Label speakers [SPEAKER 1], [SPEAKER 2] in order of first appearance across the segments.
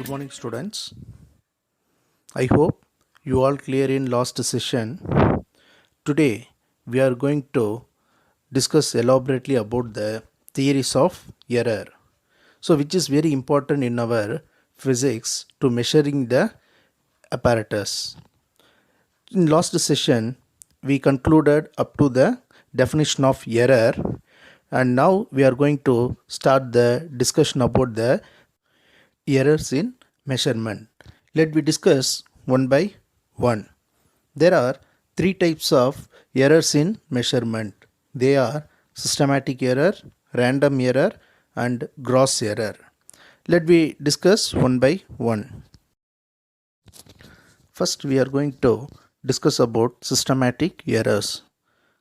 [SPEAKER 1] Good morning, students. I hope you all clear in last session. Today we are going to discuss elaborately about the theories of error. So which is very important in our physics to measuring the apparatus. In last session we concluded up to the definition of error, and now we are going to start the discussion about the errors in measurement. Let me discuss one by one. There are three types of errors in measurement. They are systematic error, random error, and gross error. Let me discuss one by one. First, we are going to discuss about systematic errors.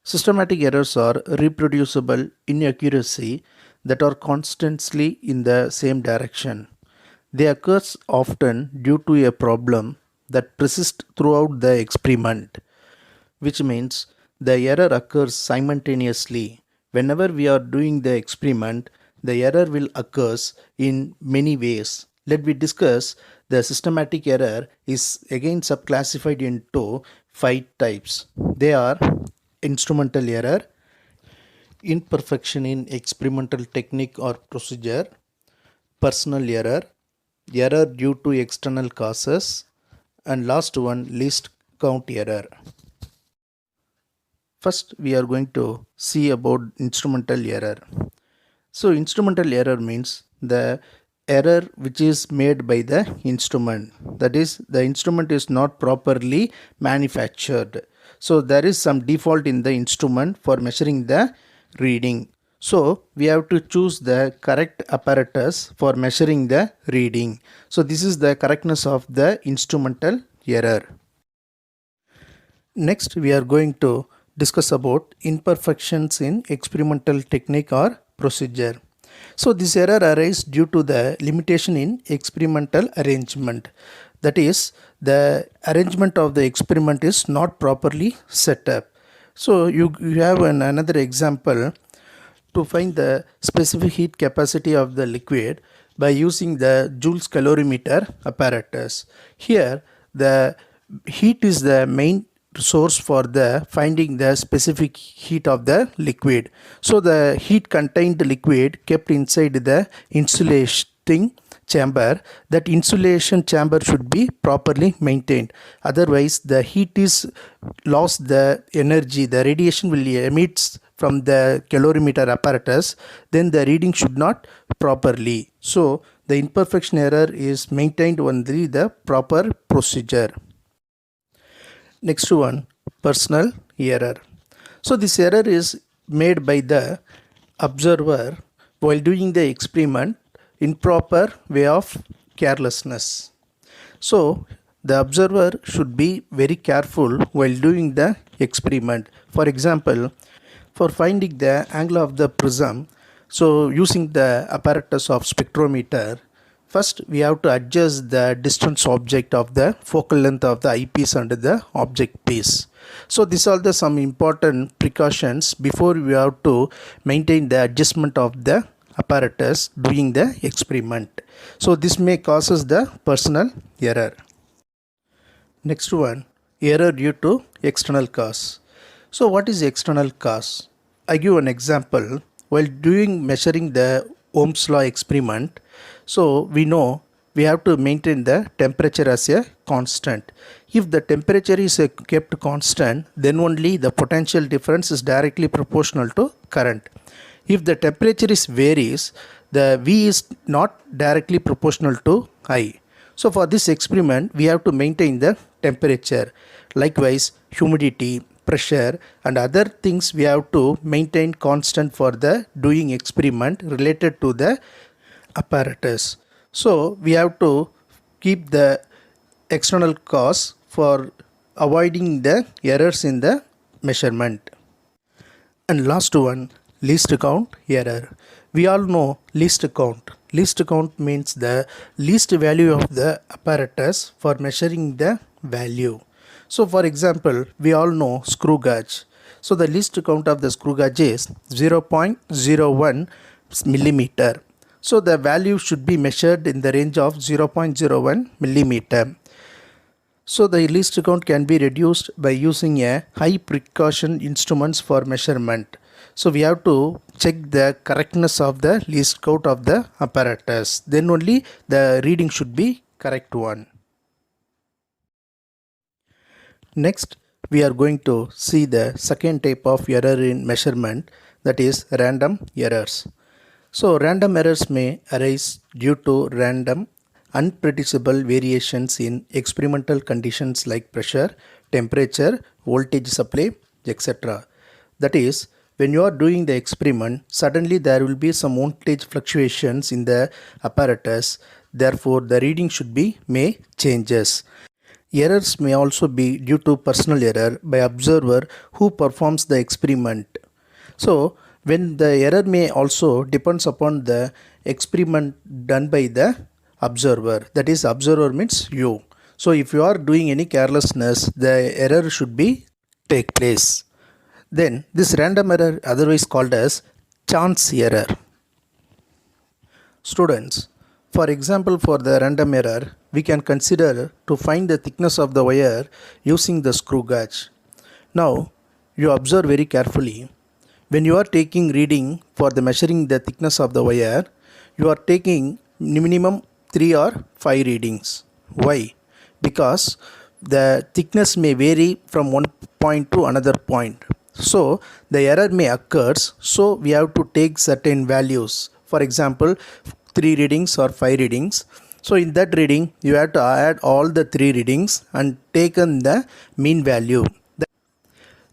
[SPEAKER 1] Systematic errors are reproducible inaccuracy that are constantly in the same direction. They occur often due to a problem that persists throughout the experiment, which means the error occurs simultaneously. Whenever we are doing the experiment, the error will occur in many ways. Let me discuss the systematic error is again subclassified into 5 types. They are instrumental error, imperfection in experimental technique or procedure, personal error, error due to external causes, and last one, least count error. First, we are going to see about instrumental error. So instrumental error means the error which is made by the instrument, that is the instrument is not properly manufactured. So there is some default in the instrument for measuring the reading. So we have to choose the correct apparatus for measuring the reading. So this is the correctness of the instrumental error. Next, we are going to discuss about imperfections in experimental technique or procedure. So this error arises due to the limitation in experimental arrangement. That is, the arrangement of the experiment is not properly set up. So you have another example. To find the specific heat capacity of the liquid by using the Joule's calorimeter apparatus. Here the heat is the main source for the finding the specific heat of the liquid. So the heat contained liquid kept inside the insulating chamber. That insulation chamber should be properly maintained, otherwise the heat is lost the energy, the radiation will emit from the calorimeter apparatus, then the reading should not properly. So the imperfection error is maintained only the proper procedure. Next one, personal error. So this error is made by the observer while doing the experiment in proper way of carelessness. So the observer should be very careful while doing the experiment. For example, for finding the angle of the prism, so using the apparatus of spectrometer, first we have to adjust the distance object of the focal length of the eyepiece and the object piece. So these are the some important precautions before we have to maintain the adjustment of the apparatus doing the experiment. So this may causes the personal error. Next one, error due to external cause. So what is external cause? I give an example. While measuring the Ohm's law experiment, so we know we have to maintain the temperature as a constant. If the temperature is kept constant, then only the potential difference is directly proportional to current. If the temperature is varies, the V is not directly proportional to I. So for this experiment, we have to maintain the temperature. Likewise, humidity, pressure and other things we have to maintain constant for the doing experiment related to the apparatus. So we have to keep the external cause for avoiding the errors in the measurement. And last one, least count error. We all know least count. Least count means the least value of the apparatus for measuring the value. So for example, we all know screw gauge. So the least count of the screw gauge is 0.01 millimeter. So the value should be measured in the range of 0.01 millimeter. So the least count can be reduced by using a high precaution instruments for measurement. So we have to check the correctness of the least count of the apparatus. Then only the reading should be correct one. Next, we are going to see the second type of error in measurement, that is random errors. So random errors may arise due to random unpredictable variations in experimental conditions like pressure, temperature, voltage supply, etc. That is, when you are doing the experiment, suddenly there will be some voltage fluctuations in the apparatus. Therefore, the reading should be may changes. Errors may also be due to personal error by observer who performs the experiment. So, when the error may also depends upon the experiment done by the observer, that is observer means you. So, if you are doing any carelessness, the error should be take place. Then this random error, otherwise called as chance error. Students, for example, for the random error, we can consider to find the thickness of the wire using the screw gauge. Now, you observe very carefully. When you are taking reading for the measuring the thickness of the wire, you are taking minimum 3 or 5 readings. Why? Because the thickness may vary from one point to another point. So, the error may occur. So, we have to take certain values. For example, 3 readings or 5 readings. So in that reading, you have to add all the 3 readings and taken the mean value.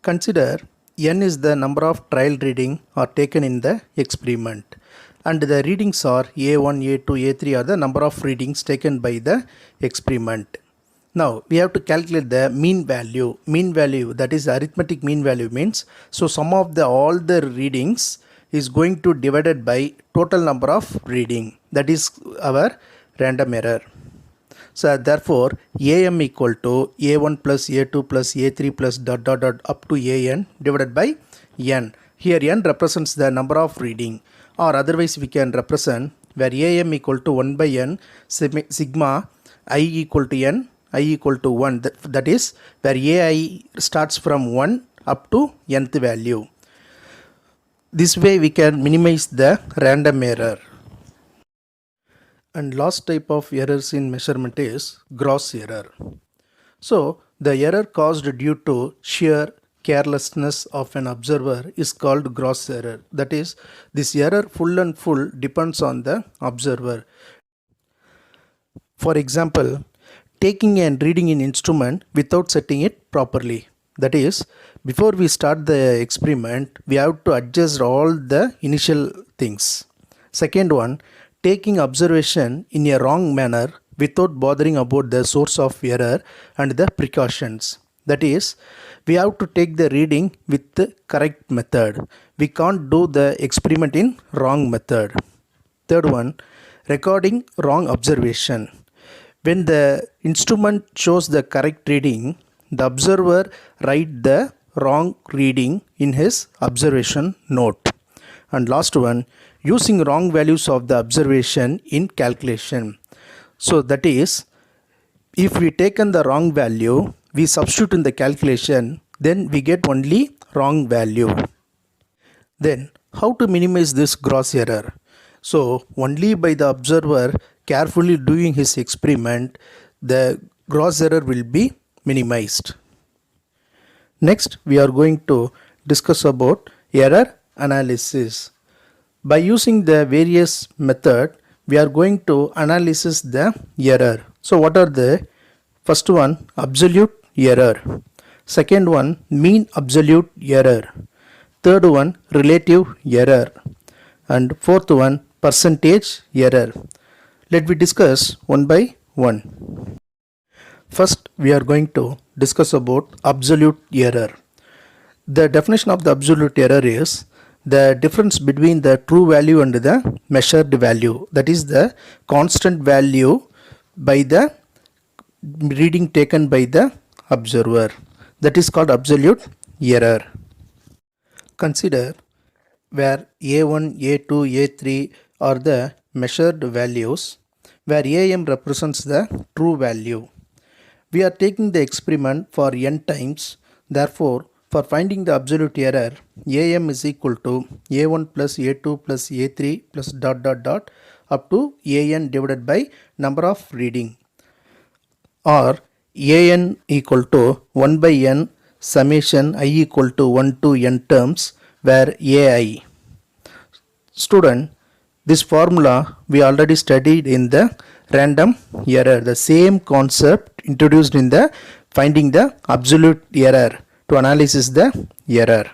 [SPEAKER 1] Consider n is the number of trial reading are taken in the experiment, and the readings are A1, A2, A3 are the number of readings taken by the experiment. Now we have to calculate the mean value. Mean value, that is arithmetic mean value, means so sum of the all the readings is going to divided by total number of reading. That is our random error. So therefore AM equal to A1 plus A2 plus A3 plus dot dot dot up to AN divided by N. Here N represents the number of reading, or otherwise we can represent where AM equal to 1 by N sigma I equal to N, I equal to 1. That is where AI starts from 1 up to nth value. This way we can minimize the random error. And last type of errors in measurement is gross error. So the error caused due to sheer carelessness of an observer is called gross error. That is, this error full and full depends on the observer. For example, taking and reading an instrument without setting it properly. That is, before we start the experiment, we have to adjust all the initial things. Second one, taking observation in a wrong manner without bothering about the source of error and the precautions. That is, we have to take the reading with the correct method. We can't do the experiment in wrong method. Third one, recording wrong observation. When the instrument shows the correct reading, the observer write the wrong reading in his observation note. And last one, using wrong values of the observation in calculation. So that is, if we taken the wrong value, we substitute in the calculation, then we get only wrong value. Then how to minimize this gross error? So only by the observer carefully doing his experiment, the gross error will be minimized. Next, we are going to discuss about error analysis. By using the various method, we are going to analyze the error. So what are the? First one, absolute error. Second one, mean absolute error. Third one, relative error. And fourth one, percentage error. Let me discuss one by one. First, we are going to discuss about absolute error. The definition of the absolute error is the difference between the true value and the measured value. That is the constant value by the reading taken by the observer. That is called absolute error. Consider where A1, A2, A3 are the measured values where AM represents the true value. We are taking the experiment for n times. Therefore, for finding the absolute error, AM is equal to A1 plus A2 plus A3 plus dot dot dot up to AN divided by number of reading, or AN equal to 1 by n summation I equal to 1 to n terms where AI. Student, this formula we already studied in the random error. The same concept introduced in the finding the absolute error to analyze the error.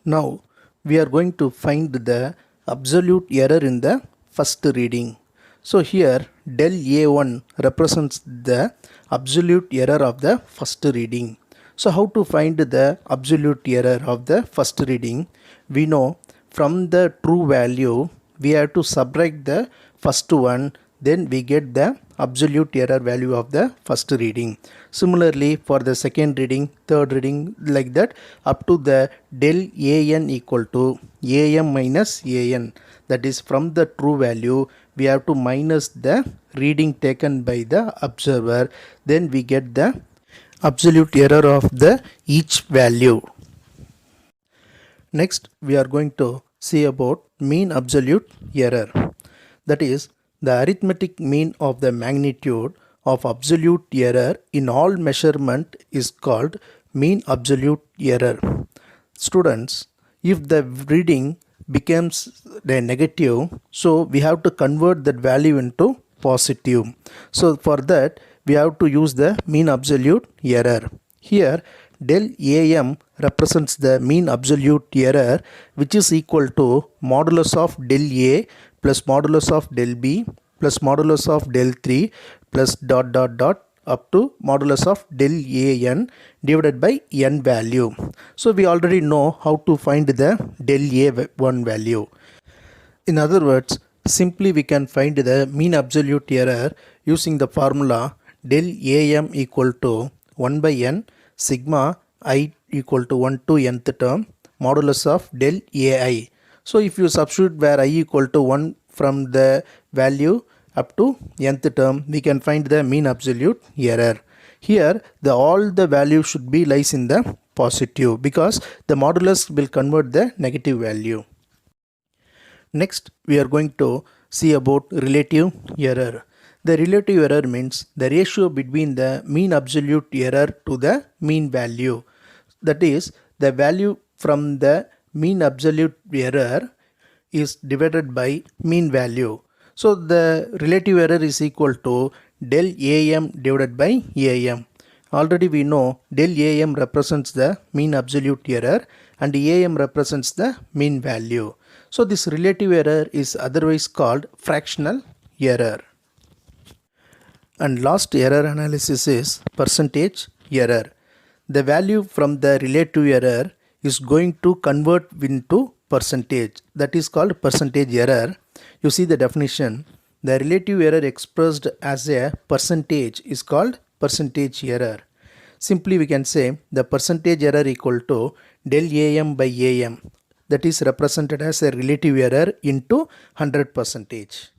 [SPEAKER 1] Now we are going to find the absolute error in the first reading. So here del A1 represents the absolute error of the first reading. So how to find the absolute error of the first reading? We know from the true value we have to subtract the first one, then we get the absolute error value of the first reading. Similarly for the second reading, third reading, like that up to the del AN equal to AM minus AN, that is from the true value we have to minus the reading taken by the observer, then we get the absolute error of the each value. Next we are going to see about mean absolute error, that is the arithmetic mean of the magnitude of absolute error in all measurement is called mean absolute error. Students, if the reading becomes the negative, so we have to convert that value into positive. So for that we have to use the mean absolute error. Here del AM represents the mean absolute error, which is equal to modulus of del A plus modulus of del B plus modulus of del 3 plus dot dot dot up to modulus of del AN divided by n value. So we already know how to find the del A1 value. In other words, simply we can find the mean absolute error using the formula del AM equal to 1 by n sigma I equal to 1 to nth term modulus of del AI. So if you substitute where I equal to 1 from the value up to nth term, we can find the mean absolute error. Here all the value should be lies in the positive because the modulus will convert the negative value. Next we are going to see about relative error. The relative error means the ratio between the mean absolute error to the mean value. That is, the value from the mean absolute error is divided by mean value. So the relative error is equal to del AM divided by AM. Already we know del AM represents the mean absolute error and AM represents the mean value. So this relative error is otherwise called fractional error. And last error analysis is percentage error. The value from the relative error is going to convert into percentage. That is called percentage error. You see the definition. The relative error expressed as a percentage is called percentage error. Simply we can say the percentage error equal to del AM by AM. That is represented as a relative error into 100%.